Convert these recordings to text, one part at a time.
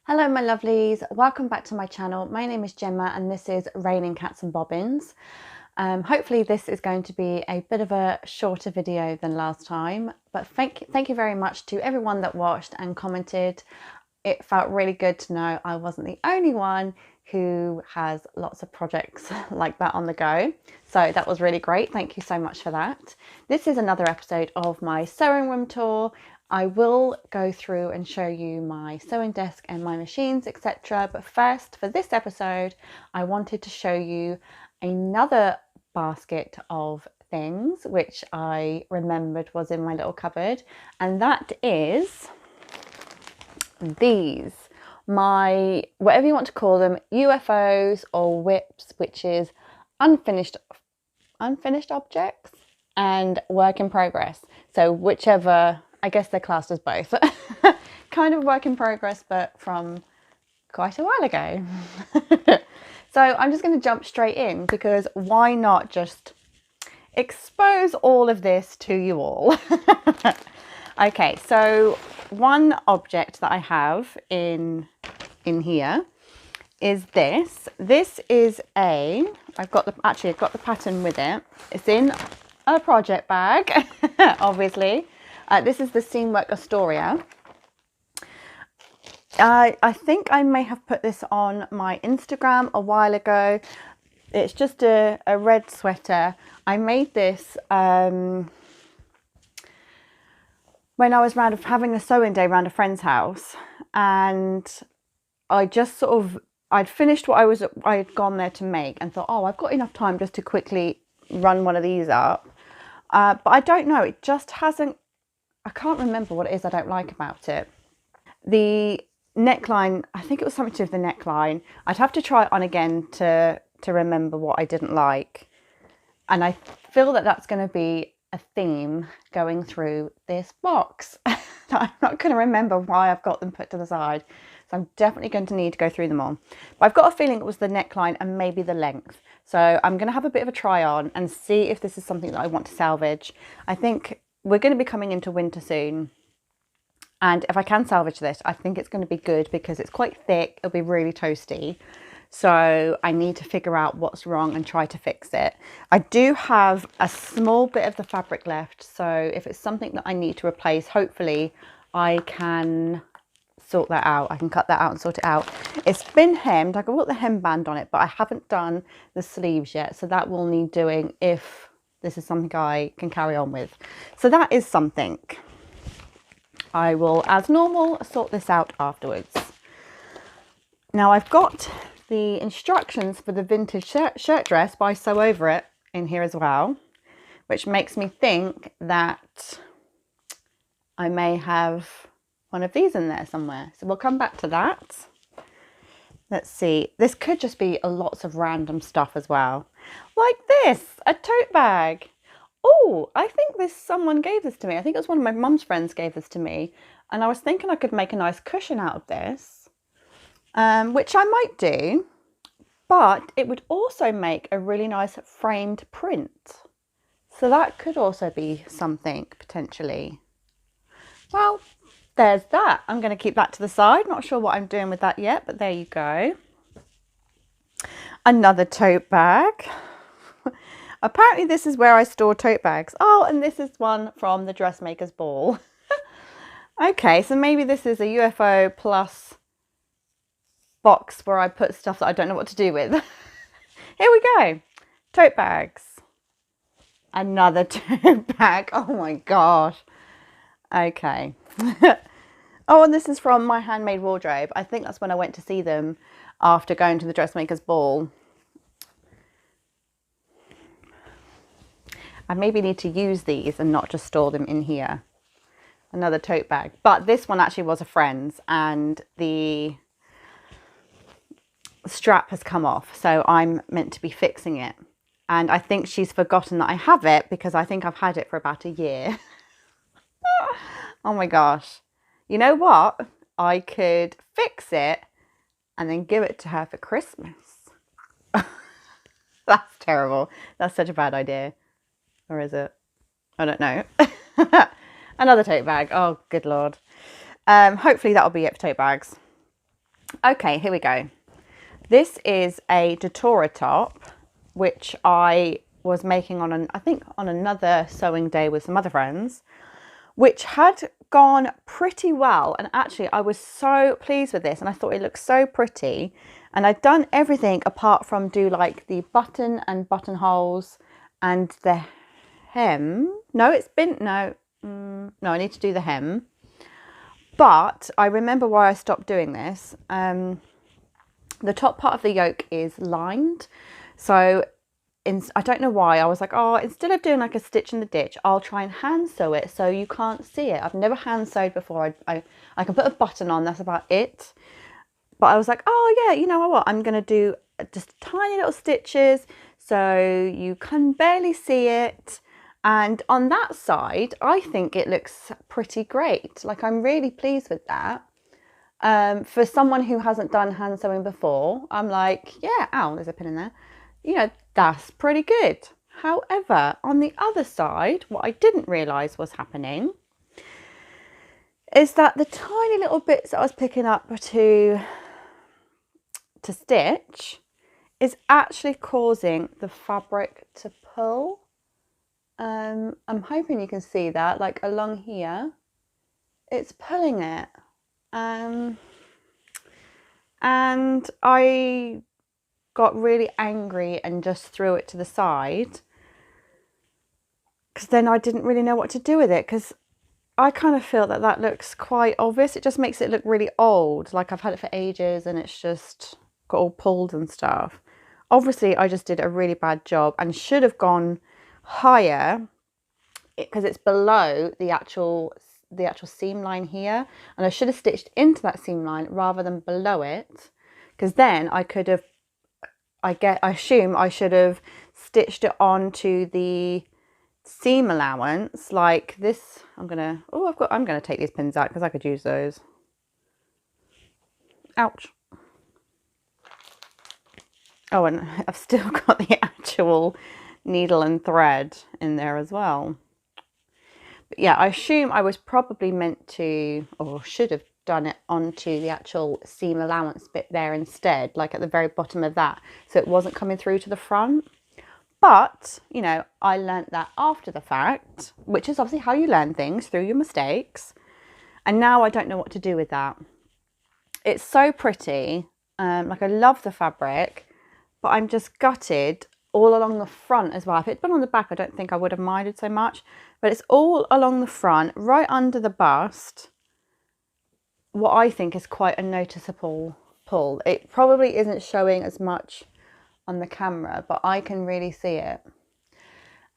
Hello my lovelies, welcome back to my channel. My name is Gemma and this is Raining Cats and Bobbins. Hopefully this is going to be a bit of a shorter video than last time, but thank you very much to everyone that watched and commented. It felt really good to know I wasn't the only one who has lots of projects like that on the go. So that was really great. Thank you so much for that. This is another episode of my sewing room tour. I will go through and show you my sewing desk and my machines, etc. But first, for this episode, I wanted to show you another basket of things which I remembered was in my little cupboard, and that is these, my, whatever you want to call them, UFOs or WIPS, which is unfinished objects and work in progress. So whichever, I guess they're classed as both. Kind of work in progress, but from quite a while ago. So I'm just going to jump straight in because why not just expose all of this to you all? Okay, so one object that I have in here is this. This is I've got the pattern with it. It's in a project bag, obviously. This is the Seamwork Astoria. I think I may have put this on my Instagram a while ago. It's just a red sweater. I made this when I was having a sewing day around a friend's house, and I just I'd finished what I had gone there to make and thought, oh, I've got enough time just to quickly run one of these up. But I don't know, it just hasn't, I can't remember what it is I don't like about it. The neckline, I think it was something to do with the neckline. I'd have to try it on again to remember what I didn't like. And I feel that that's going to be a theme going through this box. I'm not going to remember why I've got them put to the side, so I'm definitely going to need to go through them all. But I've got a feeling it was the neckline and maybe the length, so I'm going to have a bit of a try on and see if this is something that I want to salvage. I think we're going to be coming into winter soon, and if I can salvage this, I think it's going to be good because it's quite thick. It'll be really toasty. So I need to figure out what's wrong and try to fix it. I do have a small bit of the fabric left, so if it's something that I need to replace, hopefully I can sort that out. I can cut that out and sort it out. It's been hemmed. I can put the hem band on it, but I haven't done the sleeves yet, so that will need doing if this is something I can carry on with. So that is something. I will, as normal, sort this out afterwards. Now I've got the instructions for the vintage shirt dress by Sew Over It in here as well, which makes me think that I may have one of these in there somewhere. So we'll come back to that. Let's see. This could just be lots of random stuff as well. Like this, a tote bag. Oh, I think someone gave this to me. I think it was one of my mum's friends gave this to me. And I was thinking I could make a nice cushion out of this. Which I might do, but it would also make a really nice framed print. So that could also be something potentially. Well, there's that. I'm going to keep that to the side. Not sure what I'm doing with that yet, but there you go. Another tote bag. Apparently this is where I store tote bags. Oh, and this is one from the dressmaker's ball. Okay, so maybe this is a UFO plus box where I put stuff that I don't know what to do with. Here we go. Tote bags. Another tote bag. Oh my gosh. Okay. Oh, and this is from my handmade wardrobe. I think that's when I went to see them after going to the dressmaker's ball. I maybe need to use these and not just store them in here. Another tote bag. But this one actually was a friend's, and the strap has come off, so I'm meant to be fixing it, and I think she's forgotten that I have it because I think I've had it for about a year. Oh my gosh, you know what, I could fix it and then give it to her for Christmas. That's terrible. That's such a bad idea. Or is it? I don't know. Another tote bag. Oh good lord. Hopefully that'll be it for tote bags. Okay, here we go. This is a Detoura top, which I was making on I think on another sewing day with some other friends, which had gone pretty well. And actually I was so pleased with this and I thought it looked so pretty. And I'd done everything apart from do like the button and buttonholes and the hem. No, no, I need to do the hem. But I remember why I stopped doing this. The top part of the yoke is lined. So I don't know why, I was like, oh, instead of doing like a stitch in the ditch, I'll try and hand sew it so you can't see it. I've never hand sewed before. I can put a button on, that's about it. But I was like, oh yeah, you know what? I'm going to do just tiny little stitches so you can barely see it. And on that side, I think it looks pretty great. Like, I'm really pleased with that. For someone who hasn't done hand sewing before, I'm like, yeah, ow, there's a pin in there. You know, that's pretty good. However, on the other side, what I didn't realise was happening is that the tiny little bits that I was picking up to stitch is actually causing the fabric to pull. I'm hoping you can see that, like along here, it's pulling it. And I got really angry and just threw it to the side, because then I didn't really know what to do with it, because I kind of feel that that looks quite obvious. It just makes it look really old, like I've had it for ages and it's just got all pulled and stuff. Obviously I just did a really bad job and should have gone higher, because it's below the actual seam line here, and I should have stitched into that seam line rather than below it, because then I could have, I assume I should have stitched it onto the seam allowance like this. I'm gonna take these pins out because I could use those. Ouch. Oh, and I've still got the actual needle and thread in there as well. But yeah, I assume I was probably meant to, or should have done it onto the actual seam allowance bit there instead, like at the very bottom of that, so it wasn't coming through to the front. But, you know, I learnt that after the fact, which is obviously how you learn things, through your mistakes. And now I don't know what to do with that. It's so pretty. Like, I love the fabric, but I'm just gutted all along the front as well. If it'd been on the back, I don't think I would have minded so much, but it's all along the front, right under the bust. What I think is quite a noticeable pull. It probably isn't showing as much on the camera, but I can really see it.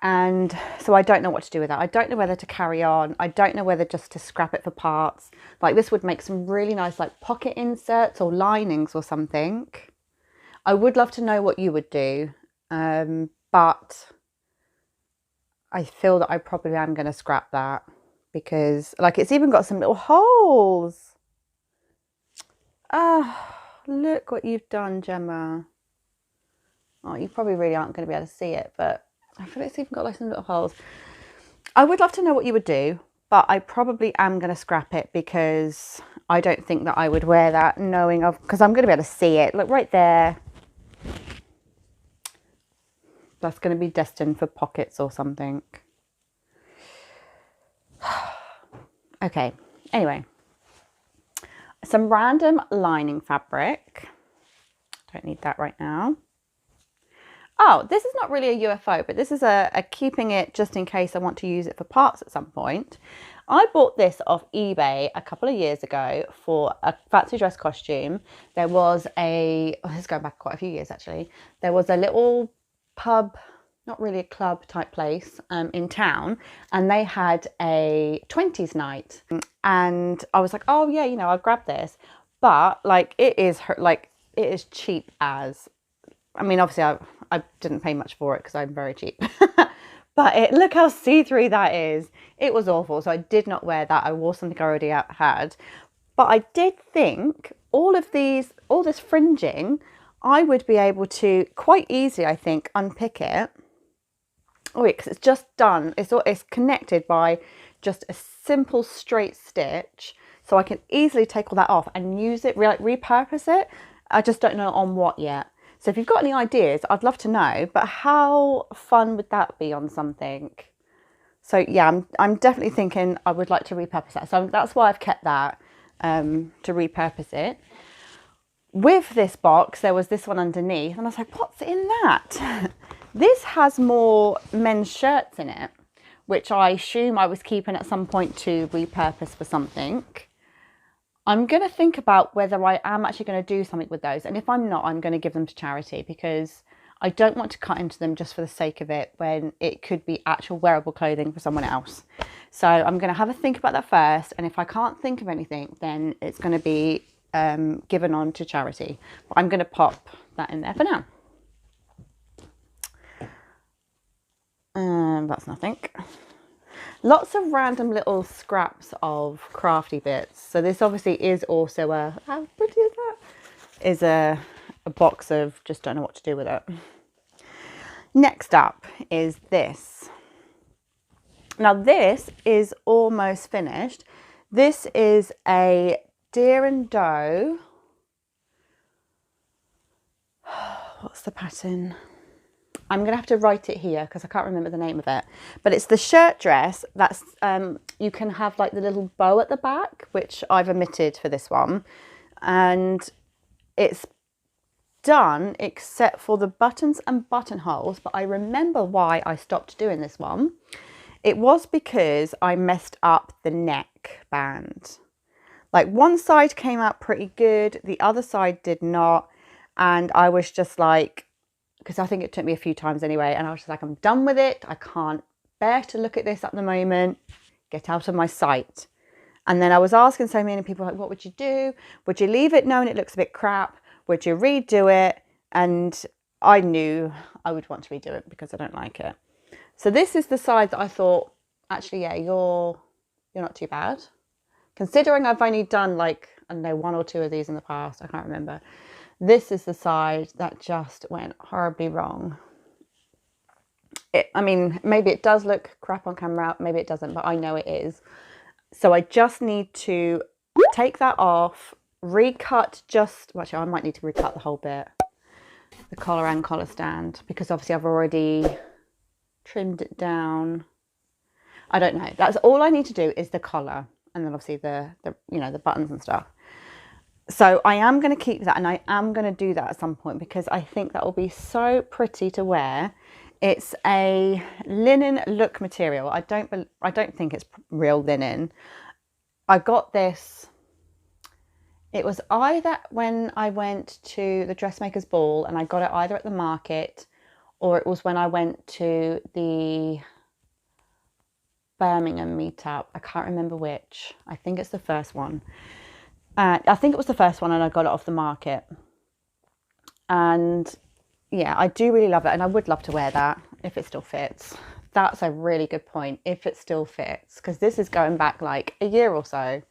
And so I don't know what to do with that. I don't know whether to carry on. I don't know whether just to scrap it for parts. Like, this would make some really nice like pocket inserts or linings or something. I would love to know what you would do, but I feel that I probably am going to scrap that, because like it's even got some little holes. Ah, look what you've done, Gemma. Oh, you probably really aren't going to be able to see it, but I feel it's even got like some little holes. I would love to know what you would do, but I probably am going to scrap it, because I don't think that I would wear that knowing of, because I'm going to be able to see it. Look right there. That's going to be destined for pockets or something. Okay, anyway. Some random lining fabric. Don't need that right now. Oh, this is not really a UFO, but this is a keeping it just in case I want to use it for parts at some point. I bought this off eBay a couple of years ago for a fancy dress costume. There was this is going back quite a few years actually. There was a little pub, not really a club type place in town, and they had a 20s night. And I was like, oh yeah, you know, I'll grab this. But like it is cheap as, I mean, obviously I didn't pay much for it because I'm very cheap. But look how see-through that is. It was awful. So I did not wear that. I wore something I already had. But I did think all this fringing, I would be able to quite easily, I think, unpick it. Oh, because it's just done. It's connected by just a simple straight stitch. so I can easily take all that off and use it, like repurpose it. I just don't know on what yet. So if you've got any ideas, I'd love to know, but how fun would that be on something? So yeah, I'm definitely thinking I would like to repurpose that. So that's why I've kept that, to repurpose it. With this box, there was this one underneath, and I was like, what's in that? This has more men's shirts in it, which I assume I was keeping at some point to repurpose for something. I'm going to think about whether I am actually going to do something with those. And if I'm not, I'm going to give them to charity, because I don't want to cut into them just for the sake of it when it could be actual wearable clothing for someone else. So I'm going to have a think about that first. And if I can't think of anything, then it's going to be given on to charity. But I'm going to pop that in there for now. That's nothing. Lots of random little scraps of crafty bits. So this obviously is also how pretty is that? Is a box of just don't know what to do with it. Next up is this. Now this is almost finished. This is a deer and doe. What's the pattern? I'm going to have to write it here because I can't remember the name of it. But it's the shirt dress that's, you can have like the little bow at the back, which I've omitted for this one. And it's done except for the buttons and buttonholes. But I remember why I stopped doing this one. It was because I messed up the neck band. Like one side came out pretty good, the other side did not. And I was just like, because I think it took me a few times anyway, and I was just like, I'm done with it. I can't bear to look at this at the moment. Get out of my sight. And then I was asking so many people, like, what would you do? Would you leave it knowing it looks a bit crap? Would you redo it? And I knew I would want to redo it because I don't like it. So this is the side that I thought, actually, yeah, you're not too bad. Considering I've only done like, I don't know, 1 or 2 of these in the past. I can't remember. This is the side that just went horribly wrong. I mean, maybe it does look crap on camera, maybe it doesn't, but I know it is. So I just need to take that off, recut well, actually I might need to recut the whole bit. The collar and collar stand, because obviously I've already trimmed it down. I don't know. That's all I need to do is the collar, and then obviously the you know, the buttons and stuff. So I am going to keep that, and I am going to do that at some point because I think that will be so pretty to wear. It's a linen look material. I don't think it's real linen. I got this. It was either when I went to the dressmaker's ball, and I got it either at the market, or it was when I went to the Birmingham meetup. I can't remember which. I think it's the first one. I think it was the first one, and I got it off the market. And yeah, I do really love it, and I would love to wear that if it still fits. That's a really good point, if it still fits, because this is going back like a year or so.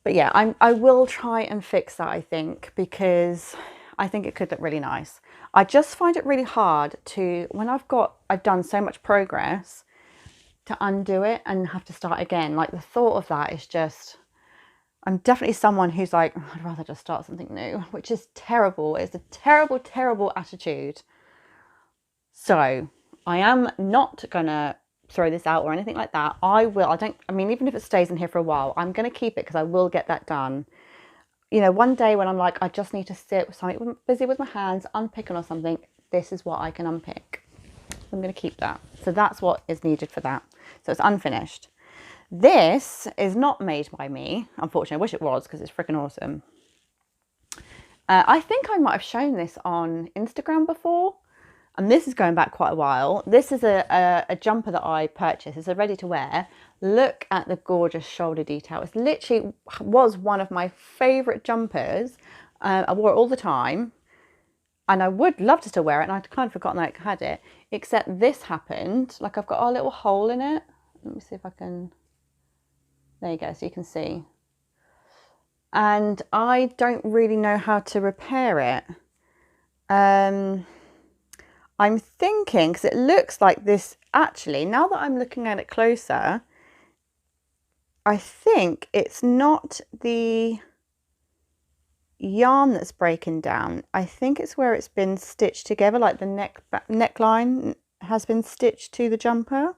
But yeah, I will try and fix that, I think, because I think it could look really nice. I just find it really hard to, when I've done so much progress, to undo it and have to start again. Like the thought of that is just, I'm definitely someone who's like, I'd rather just start something new, which is terrible. It's a terrible, terrible attitude. So I am not going to throw this out or anything like that. I mean, even if it stays in here for a while, I'm going to keep it because I will get that done. You know, one day when I'm like, I just need to sit with something, busy with my hands, unpicking or something, this is what I can unpick. I'm going to keep that. So that's what is needed for that. So it's unfinished. This is not made by me, unfortunately. I wish it was because it's freaking awesome. I think I might have shown this on Instagram before, and this is going back quite a while. This is a jumper that I purchased. It's a ready to wear. Look at the gorgeous shoulder detail. It literally was one of my favourite jumpers. I wore it all the time, and I would love to still wear it, and I'd kind of forgotten that I had it, except this happened. Like I've got a little hole in it. Let me see if I can... There you go, so you can see. And I don't really know how to repair it. I'm thinking, because it looks like this, actually, now that I'm looking at it closer, I think it's not the yarn that's breaking down. I think it's where it's been stitched together, like the neckline has been stitched to the jumper.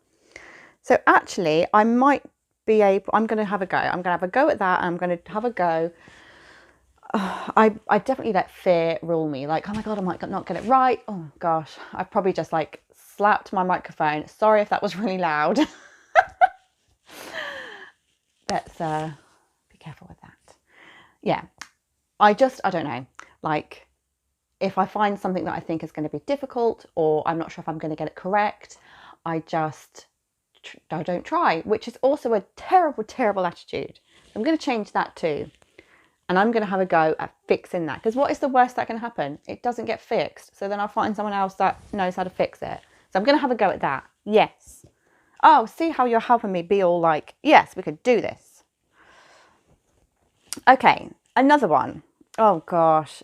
So actually I might be able, I'm going to have a go. I'm going to have a go at that, and I'm going to have a go. I definitely let fear rule me. Like, oh my God, I might not get it right. Oh gosh, I've probably just like slapped my microphone. Sorry if that was really loud. Let's be careful with that. Yeah, I don't know. Like, if I find something that I think is going to be difficult, or I'm not sure if I'm going to get it correct, I don't try, which is also a terrible, terrible attitude. I'm going to change that too. And I'm going to have a go at fixing that. Because what is the worst that can happen? It doesn't get fixed. So then I'll find someone else that knows how to fix it. So I'm going to have a go at that. Yes. Oh, see how you're helping me be all like, yes, we could do this. Okay, another one. Oh gosh.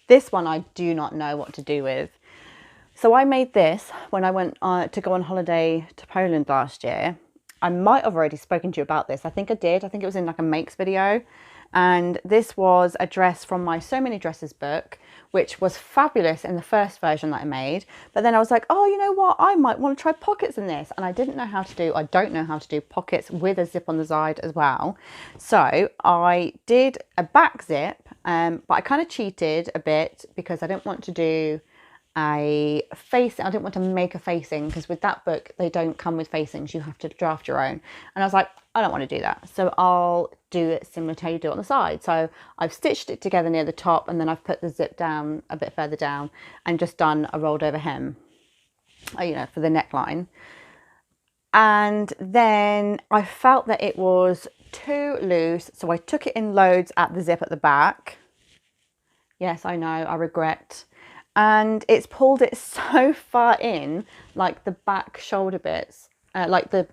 This one I do not know what to do with. So I made this when I went to go on holiday to Poland last year. I might have already spoken to you about this. I think I did. I think it was in like a makes video. And this was a dress from my So Many Dresses book, which was fabulous in the first version that I made. But then I was like, oh, you know what? I might want to try pockets in this. And I don't know how to do pockets with a zip on the side as well. So I did a back zip, but I kind of cheated a bit because I didn't want to do a facing. I didn't want to make a facing, because with that book they don't come with facings, you have to draft your own, and I was like, I don't want to do that, so I'll do it similar to how you do it on the side. So I've stitched it together near the top, and then I've put the zip down a bit further down and just done a rolled over hem, you know, for the neckline. And then I felt that it was too loose, so I took it in loads at the zip at the back. Yes, I know, I regret. And it's pulled it so far in, like the back shoulder bits, like the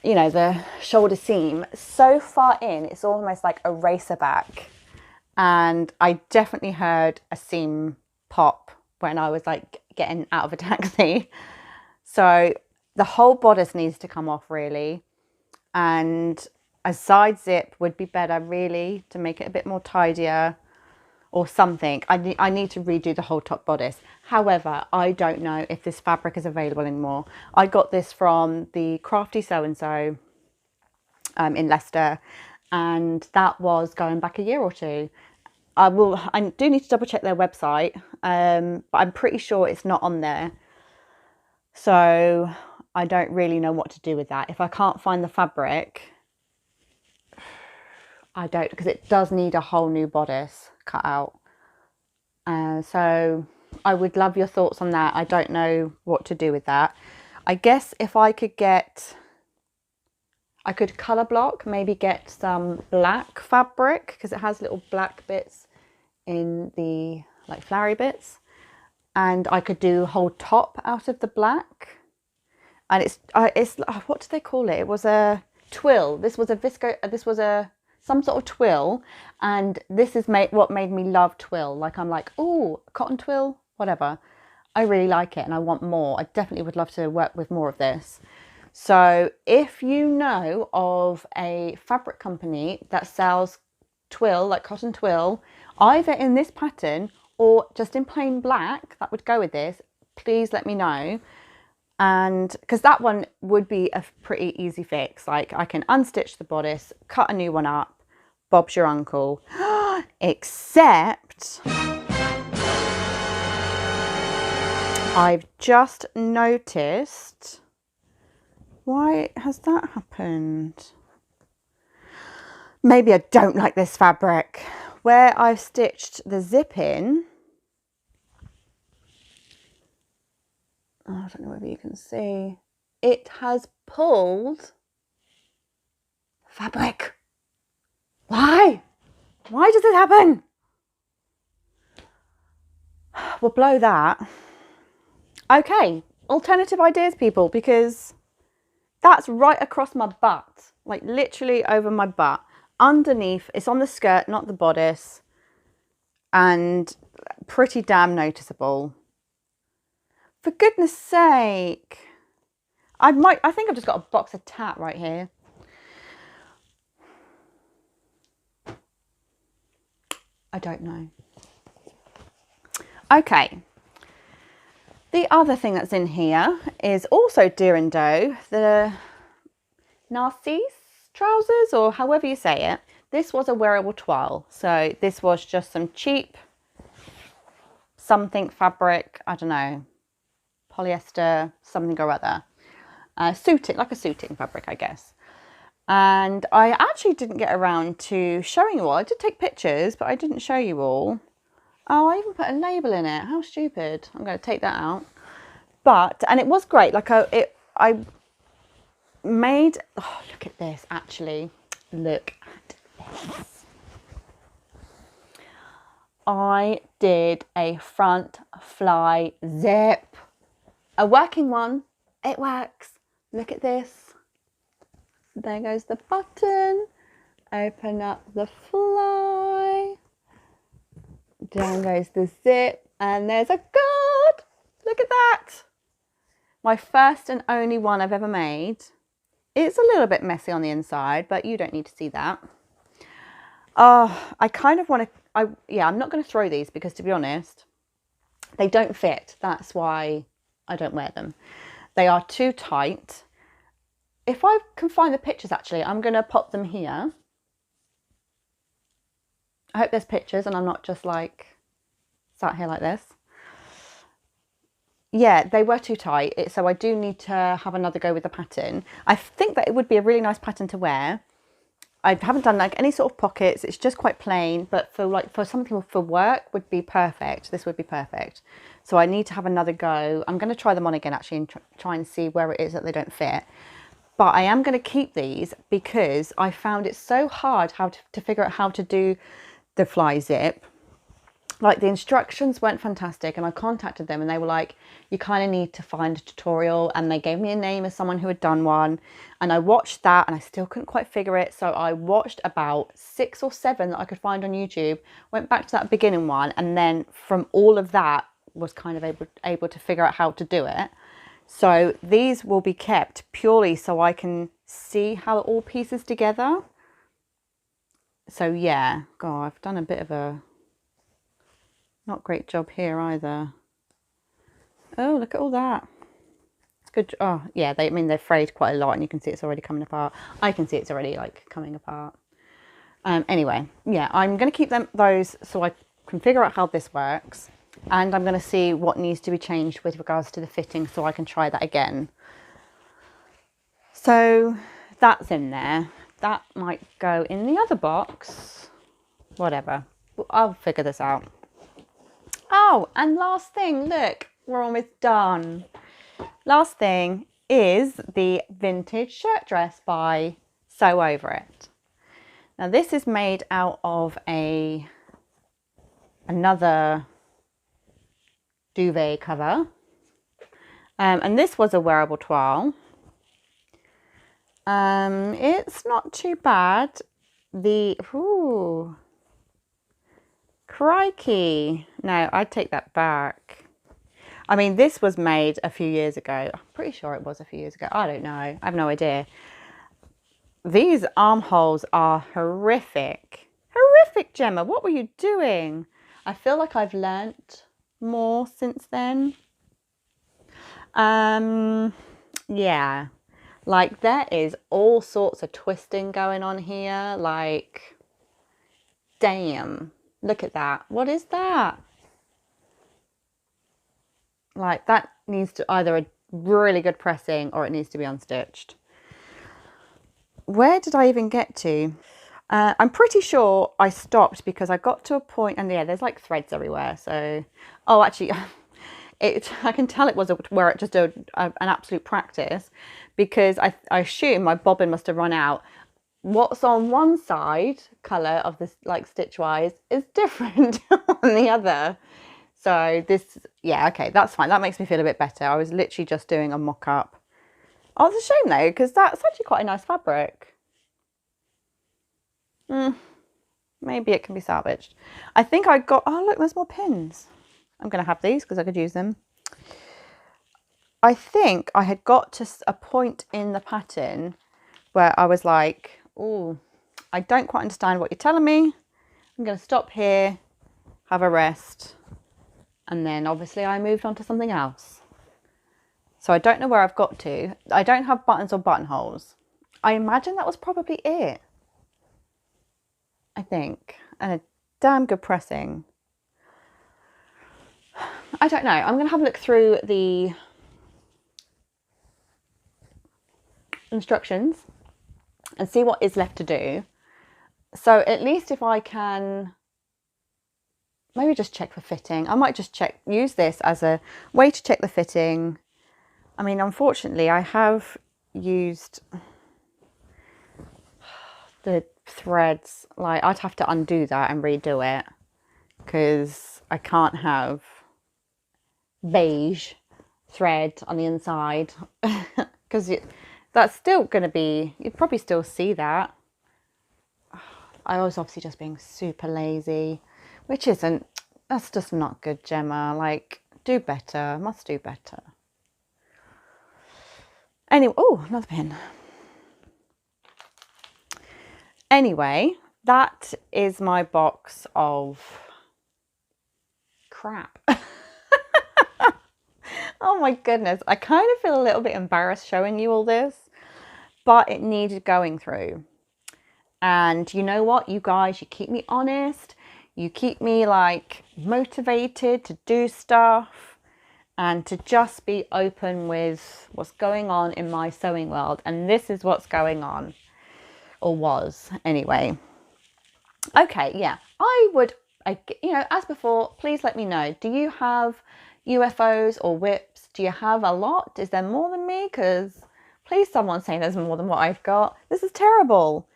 you know, the shoulder seam, so far in, it's almost like a racer back. And I definitely heard a seam pop when I was like getting out of a taxi. So the whole bodice needs to come off really. And a side zip would be better really, to make it a bit more tidier. Or something. I need to redo the whole top bodice. However, I don't know if this fabric is available anymore. I got this from the Crafty So-and-So in Leicester, and that was going back a year or two. I do need to double check their website, but I'm pretty sure it's not on there. So I don't really know what to do with that. If I can't find the fabric, I don't, because it does need a whole new bodice cut out. So I would love your thoughts on that. I don't know what to do with that. I guess if I could I could colour block, maybe get some black fabric, because it has little black bits in the like flowery bits, and I could do a whole top out of the black. And it's what do they call it? It was a twill. This was some sort of twill, and this is what made me love twill. Like, I'm like, oh, cotton twill, whatever. I really like it and I want more. I definitely would love to work with more of this. So if you know of a fabric company that sells twill, like cotton twill, either in this pattern or just in plain black that would go with this, please let me know. And because that one would be a pretty easy fix. Like, I can unstitch the bodice, cut a new one up, Bob's your uncle. Except I've just noticed, why has that happened? Maybe I don't like this fabric. Where I've stitched the zip in, I don't know whether you can see, it has pulled fabric. Why? Why does this happen? We'll blow that. Okay, alternative ideas, people, because that's right across my butt, like literally over my butt. Underneath, it's on the skirt, not the bodice, and pretty damn noticeable. For goodness sake. I think I've just got a box of tat right here. I don't know. Okay. The other thing that's in here is also Deer and Doe, the Narcisse trousers, or however you say it. This was a wearable toile. So this was just some cheap something fabric, I don't know, polyester, something or other. Suiting, like a suiting fabric, I guess. And I actually didn't get around to showing you all. I did take pictures, but I didn't show you all. Oh, I even put a label in it. How stupid. I'm going to take that out. But, and it was great. Like I made, oh, look at this, actually. Look at this. I did a front fly zip. A working one. It works. Look at this. There goes the button. Open up the fly. Down goes the zip. And there's a guard. Look at that. My first and only one I've ever made. It's a little bit messy on the inside, but you don't need to see that. Oh, I kind of want to, yeah, I'm not going to throw these because, to be honest, they don't fit. That's why I don't wear them. They are too tight. If I can find the pictures, actually, I'm going to pop them here. I hope there's pictures and I'm not just like sat here like this. Yeah, they were too tight, so I do need to have another go with the pattern. I think that it would be a really nice pattern to wear. I haven't done like any sort of pockets. It's just quite plain, but for something for work would be perfect. This would be perfect. So I need to have another go. I'm going to try them on again actually and try and see where it is that they don't fit. But I am going to keep these because I found it so hard to figure out how to do the fly zip. Like the instructions weren't fantastic, and I contacted them and they were like, you kind of need to find a tutorial, and they gave me a name of someone who had done one, and I watched that and I still couldn't quite figure it. So I watched about 6 or 7 that I could find on YouTube, went back to that beginning one, and then from all of that was kind of able to figure out how to do it. So these will be kept purely so I can see how it all pieces together. So yeah, God, I've done a bit of a not great job here either. Oh, look at all that. It's good. Oh, yeah, they're frayed quite a lot, and you can see it's already coming apart. I can see it's already like coming apart. Anyway, yeah, I'm going to keep those so I can figure out how this works, and I'm going to see what needs to be changed with regards to the fitting so I can try that again. So that's in there. That might go in the other box. Whatever. I'll figure this out. Oh, and last thing, look, we're almost done. Last thing is the vintage shirt dress by Sew Over It. Now this is made out of another duvet cover. And this was a wearable toile. It's not too bad. Ooh. Crikey. No, I'd take that back. I mean, this was made a few years ago. I'm pretty sure it was a few years ago. I don't know. I have no idea. These armholes are horrific. Horrific, Gemma. What were you doing? I feel like I've learnt more since then. Yeah. Like, there is all sorts of twisting going on here. Like, damn. Look at that. What is that? Like, that needs to either a really good pressing or it needs to be unstitched. Where did I even get to? I'm pretty sure I stopped because I got to a point, and yeah, there's like threads everywhere. So, oh, actually, I can tell it was where it just an absolute practice, because I assume my bobbin must have run out. What's on one side colour of this, like stitch wise, is different on the other. So this, yeah, okay, that's fine. That makes me feel a bit better. I was literally just doing a mock-up. Oh, it's a shame though, because that's actually quite a nice fabric. Maybe it can be salvaged. I think I got, oh look, there's more pins. I'm going to have these because I could use them. I think I had got to a point in the pattern where I was like, oh, I don't quite understand what you're telling me. I'm going to stop here, have a rest. And then obviously I moved on to something else. So I don't know where I've got to. I don't have buttons or buttonholes. I imagine that was probably it. I think. And a damn good pressing. I don't know. I'm going to have a look through the instructions and see what is left to do. So at least if I can maybe just check for fitting. I might just use this as a way to check the fitting. I mean, unfortunately, I have used the threads. Like, I'd have to undo that and redo it because I can't have beige thread on the inside because that's still going to be, you'd probably still see that. I was obviously just being super lazy, which isn't, that's just not good, Gemma. Like, do better, must do better. Anyway, oh, another pin. Anyway, that is my box of crap. Oh my goodness, I kind of feel a little bit embarrassed showing you all this, but it needed going through. And you know what, you guys, you keep me honest, you keep me like motivated to do stuff and to just be open with what's going on in my sewing world. And this is what's going on, or was anyway. Okay, yeah, you know, as before, please let me know. Do you have UFOs or WIPS? Do you have a lot? Is there more than me? Because please, someone say there's more than what I've got. This is terrible.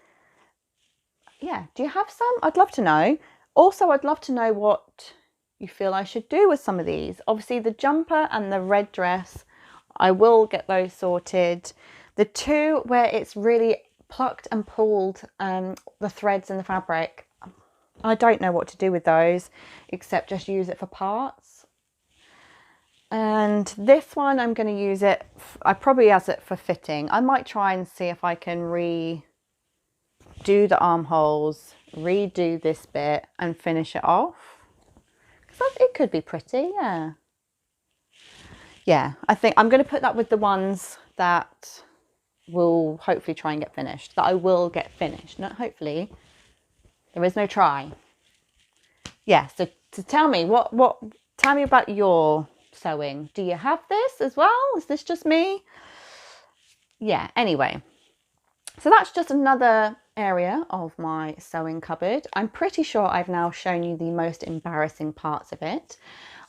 Yeah, do you have some? I'd love to know. Also, I'd love to know what you feel I should do with some of these. Obviously, the jumper and the red dress, I will get those sorted. The two where it's really plucked and pulled the threads and the fabric, I don't know what to do with those except just use it for parts. And this one, I'm going to use it, I probably use it for fitting. I might try and see if I can redo the armholes, redo this bit and finish it off. Because it could be pretty, yeah. Yeah, I think I'm going to put that with the ones that will hopefully try and get finished. That I will get finished, not hopefully. There is no try. Yeah, so tell me, tell me about your sewing. Do you have this as well? Is this just me? Yeah, anyway. So that's just another area of my sewing cupboard. I'm pretty sure I've now shown you the most embarrassing parts of it.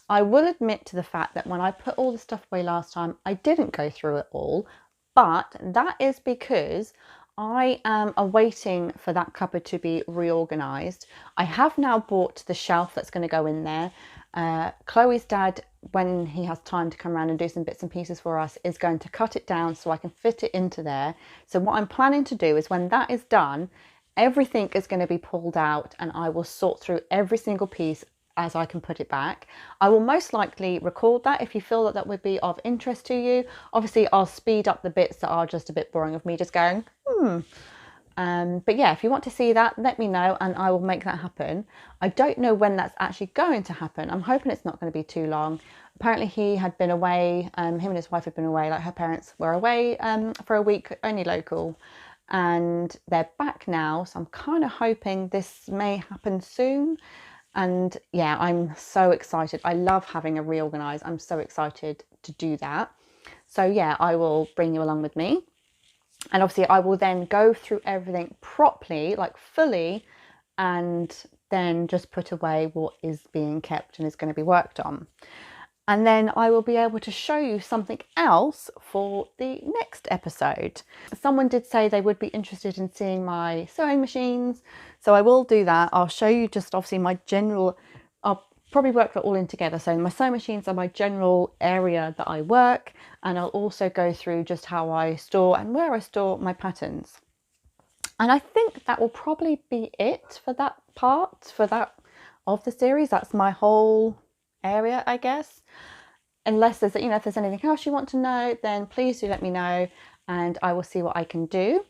I will admit to the fact that when I put all the stuff away last time, I didn't go through it all, but that is because I am awaiting for that cupboard to be reorganized. I have now bought the shelf that's going to go in there. Chloe's dad, when he has time to come around and do some bits and pieces for us, is going to cut it down so I can fit it into there. So what I'm planning to do is when that is done, everything is going to be pulled out and I will sort through every single piece as I can put it back. I will most likely record that if you feel that that would be of interest to you. Obviously, I'll speed up the bits that are just a bit boring of me just going, but yeah, if you want to see that, let me know and I will make that happen. I don't know when that's actually going to happen. I'm hoping it's not going to be too long. Apparently he had been away, him and his wife had been away, like her parents were away for a week, only local, and they're back now. So I'm kind of hoping this may happen soon. And yeah, I'm so excited. I love having a reorganise. I'm so excited to do that. So yeah, I will bring you along with me. And obviously I will then go through everything properly, like fully, and then just put away what is being kept and is going to be worked on. And then I will be able to show you something else for the next episode. Someone did say they would be interested in seeing my sewing machines. So I will do that. I'll show you just obviously my general, I'll probably work that all in together. So my sewing machines are my general area that I work. And I'll also go through just how I store and where I store my patterns. And I think that will probably be it for that part, for that of the series. That's my whole area, I guess. unless there's, you know, if there's anything else you want to know, then please do let me know and I will see what I can do.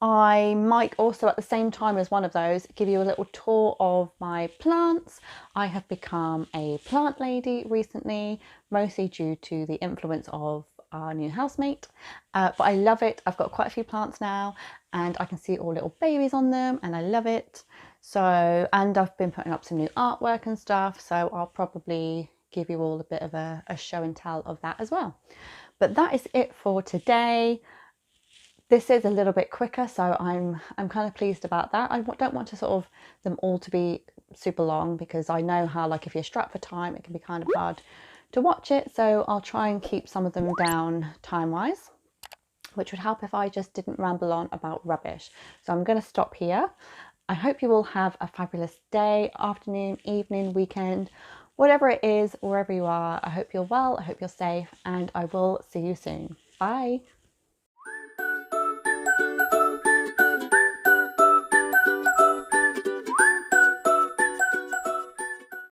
I might also at the same time as one of those give you a little tour of my plants. I have become a plant lady recently, mostly due to the influence of our new housemate, but I love it. I've got quite a few plants now and I can see all little babies on them and I love it. So, and I've been putting up some new artwork and stuff, so I'll probably give you all a bit of a show and tell of that as well. But that is it for today. This is a little bit quicker, so I'm kind of pleased about that. I don't want to sort of them all to be super long, because I know how, like, if you're strapped for time, it can be kind of hard to watch it. So I'll try and keep some of them down time-wise, which would help if I just didn't ramble on about rubbish. So I'm going to stop here. I hope you all have a fabulous day, afternoon, evening, weekend, whatever it is, wherever you are. I hope you're well, I hope you're safe, and I will see you soon. Bye.